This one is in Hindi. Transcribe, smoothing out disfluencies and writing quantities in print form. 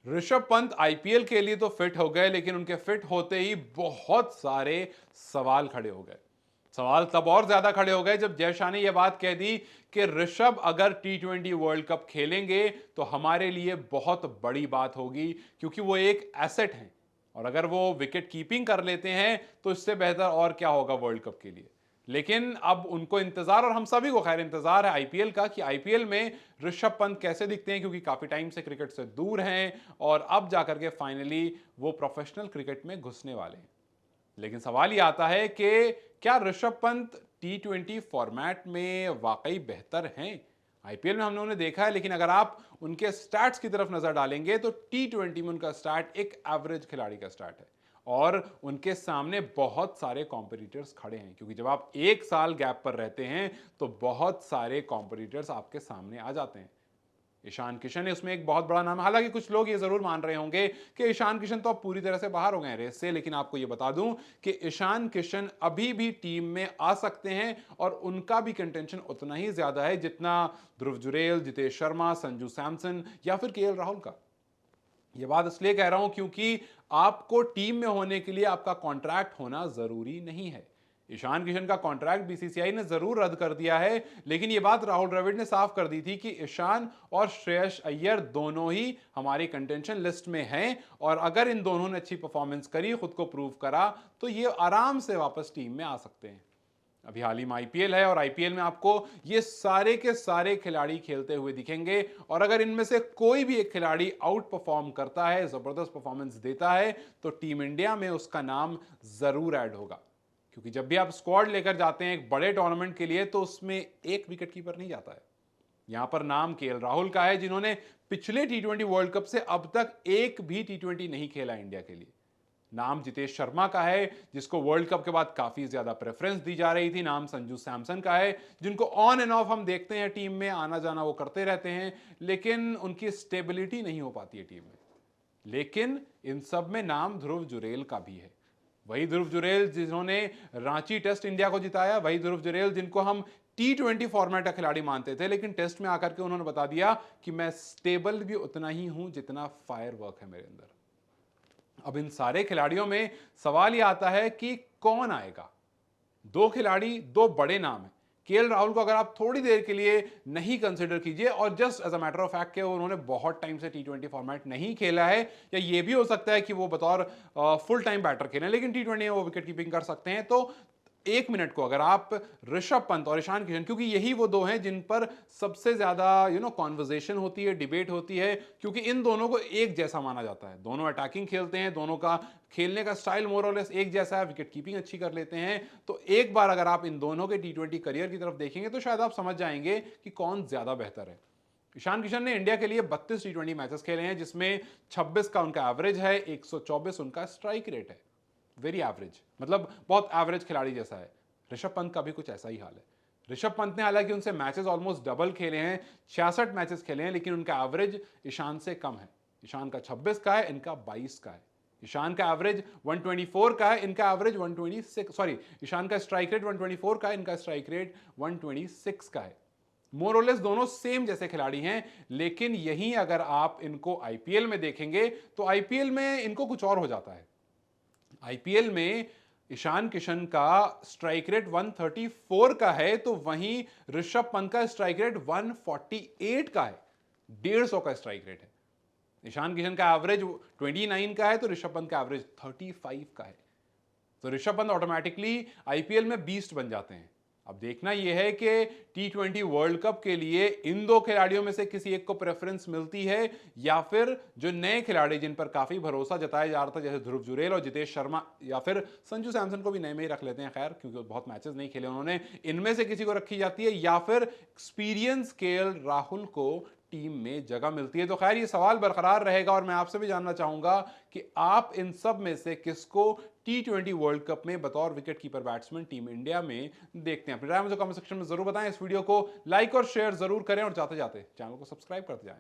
ऋषभ पंत आईपीएल के लिए तो फिट हो गए, लेकिन उनके फिट होते ही बहुत सारे सवाल खड़े हो गए। सवाल तब और ज्यादा खड़े हो गए जब जय शाह ने यह बात कह दी कि ऋषभ अगर टी20 वर्ल्ड कप खेलेंगे तो हमारे लिए बहुत बड़ी बात होगी, क्योंकि वो एक एसेट हैं और अगर वो विकेट कीपिंग कर लेते हैं तो इससे बेहतर और क्या होगा वर्ल्ड कप के लिए। लेकिन अब उनको इंतजार, और हम सभी को खैर इंतजार है आईपीएल का, कि आईपीएल में ऋषभ पंत कैसे दिखते हैं, क्योंकि काफी टाइम से क्रिकेट से दूर हैं और अब जाकर के फाइनली वो प्रोफेशनल क्रिकेट में घुसने वाले हैं। लेकिन सवाल ये आता है कि क्या ऋषभ पंत टी20 फॉर्मेट में वाकई बेहतर हैं? आईपीएल में हमने उन्हें देखा है, लेकिन अगर आप उनके स्टैट्स की तरफ नजर डालेंगे तो टी20 में उनका स्टैट एक एवरेज खिलाड़ी का स्टैट है और उनके सामने बहुत सारे कॉम्पिटिटर्स खड़े हैं, क्योंकि जब आप एक साल गैप पर रहते हैं तो बहुत सारे कॉम्पिटिटर्स आपके सामने आ जाते हैं। ईशान किशन है उसमें एक बहुत बड़ा नाम है। हालांकि कुछ लोग ये जरूर मान रहे होंगे कि ईशान किशन तो अब पूरी तरह से बाहर हो गए हैं रेस से, लेकिन आपको ये बता दूं कि ईशान किशन अभी भी टीम में आ सकते हैं और उनका भी कंटेंशन उतना ही ज्यादा है जितना ध्रुव जुरेल, जितेश शर्मा, संजू सैमसन या फिर केएल राहुल का। यह बात इसलिए कह रहा हूं क्योंकि आपको टीम में होने के लिए आपका कॉन्ट्रैक्ट होना जरूरी नहीं है। ईशान किशन का कॉन्ट्रैक्ट बीसीसीआई ने जरूर रद्द कर दिया है, लेकिन यह बात राहुल द्रविड़ ने साफ कर दी थी कि ईशान और श्रेयस अय्यर दोनों ही हमारी कंटेंशन लिस्ट में हैं और अगर इन दोनों ने अच्छी परफॉर्मेंस करी, खुद को प्रूव करा, तो ये आराम से वापस टीम में आ सकते हैं। अभी हाल ही में आईपीएल है और आईपीएल में आपको ये सारे के सारे खिलाड़ी खेलते हुए दिखेंगे और अगर इनमें से कोई भी एक खिलाड़ी आउट परफॉर्म करता है, जबरदस्त परफॉर्मेंस देता है, तो टीम इंडिया में उसका नाम जरूर ऐड होगा। क्योंकि जब भी आप स्क्वाड लेकर जाते हैं एक बड़े टूर्नामेंट के लिए तो उसमें एक विकेट कीपर नहीं जाता है। यहां पर नाम केएल राहुल का है, जिन्होंने पिछले टी20 वर्ल्ड कप से अब तक एक भी टी20 नहीं खेला इंडिया के लिए। नाम जितेश शर्मा का है, जिसको वर्ल्ड कप के बाद काफी ज्यादा प्रेफरेंस दी जा रही थी। नाम संजू सैमसन का है, जिनको ऑन एंड ऑफ हम देखते हैं टीम में आना जाना वो करते रहते हैं, लेकिन उनकी स्टेबिलिटी नहीं हो पाती है टीम में। लेकिन इन सब में नाम ध्रुव जुरेल का भी है। वही ध्रुव जुरेल जिन्होंने रांची टेस्ट इंडिया को जिताया, वही ध्रुव जुरेल जिनको हम टी20 फॉर्मेट का खिलाड़ी मानते थे, लेकिन टेस्ट में आकर के उन्होंने बता दिया कि मैं स्टेबल भी उतना ही हूं जितना फायर वर्क है मेरे अंदर। अब इन सारे खिलाड़ियों में सवाल यह आता है कि कौन आएगा। दो खिलाड़ी, दो बड़े नाम हैं। केएल राहुल को अगर आप थोड़ी देर के लिए नहीं कंसिडर कीजिए और just as a matter of fact कि उन्होंने बहुत टाइम से टी20 फॉर्मेट नहीं खेला है, या ये भी हो सकता है कि वो बतौर फुल टाइम बैटर खेलें लेकिन टी20 में वो विकेट कीपिंग कर सकते हैं, तो एक मिनट को अगर आप ऋषभ पंत और ईशान किशन, क्योंकि यही वो दो हैं जिन पर सबसे ज्यादा कॉन्वर्जेशन होती है, डिबेट होती है, क्योंकि इन दोनों को एक जैसा माना जाता है। दोनों अटैकिंग खेलते हैं, दोनों का खेलने का स्टाइल मोर और लेस एक जैसा है, विकेट कीपिंग अच्छी कर लेते हैं। तो एक बार अगर आप इन दोनों के टी20 करियर की तरफ देखेंगे तो शायद आप समझ जाएंगे कि कौन ज्यादा बेहतर है। ईशान किशन ने इंडिया के लिए 32 टी20 मैचेस खेले हैं, जिसमें 26 का उनका एवरेज है, 124 उनका स्ट्राइक रेट है। वेरी एवरेज, मतलब बहुत एवरेज खिलाड़ी जैसा है। ऋषभ पंत का भी कुछ ऐसा ही हाल है। ऋषभ पंत ने हालांकि उनसे मैचेस ऑलमोस्ट डबल खेले हैं, 66 मैचेस खेले हैं, लेकिन उनका एवरेज ईशान से कम है। ईशान का 26 का है, इनका 22 का है। ईशान का एवरेज 124 का है, इनका एवरेज 126, सॉरी, ईशान का स्ट्राइक रेट 124 का है, इनका स्ट्राइक रेट 126 का है। मोर और लेस दोनों सेम जैसे खिलाड़ी हैं, लेकिन यहीं अगर आप इनको आईपीएल में देखेंगे तो आईपीएल में इनको कुछ और हो जाता है। आईपीएल में ईशान किशन का स्ट्राइक रेट 134 का है, तो वहीं ऋषभ पंत का स्ट्राइक रेट 148 का है। 150 का स्ट्राइक रेट है। ईशान किशन का एवरेज 29 का है, तो ऋषभ पंत का एवरेज 35 का है। तो ऋषभ पंत ऑटोमेटिकली आईपीएल में बीस्ट बन जाते हैं। अब देखना यह है कि टी20 वर्ल्ड कप के लिए इन दो खिलाड़ियों में से किसी एक को प्रेफरेंस मिलती है, या फिर जो नए खिलाड़ी जिन पर काफी भरोसा जताया जा रहा था, जैसे ध्रुव जुरेल और जितेश शर्मा, या फिर संजू सैमसन को भी नए में ही रख लेते हैं खैर, क्योंकि बहुत मैचेस नहीं खेले उन्होंने, इनमें से किसी को रखी जाती है, या फिर एक्सपीरियंस केएल राहुल को टीम में जगह मिलती है। तो खैर ये सवाल बरकरार रहेगा और मैं आपसे भी जानना चाहूंगा कि आप इन सब में से किसको टी20 वर्ल्ड कप में बतौर wicket keeper batsman team India में देखते हैं। अपनी राय मुझे कमेंट सेक्शन में जरूर बताएं। इस वीडियो को लाइक और शेयर जरूर करें और जाते जाते चैनल को सब्सक्राइब करते जाएं।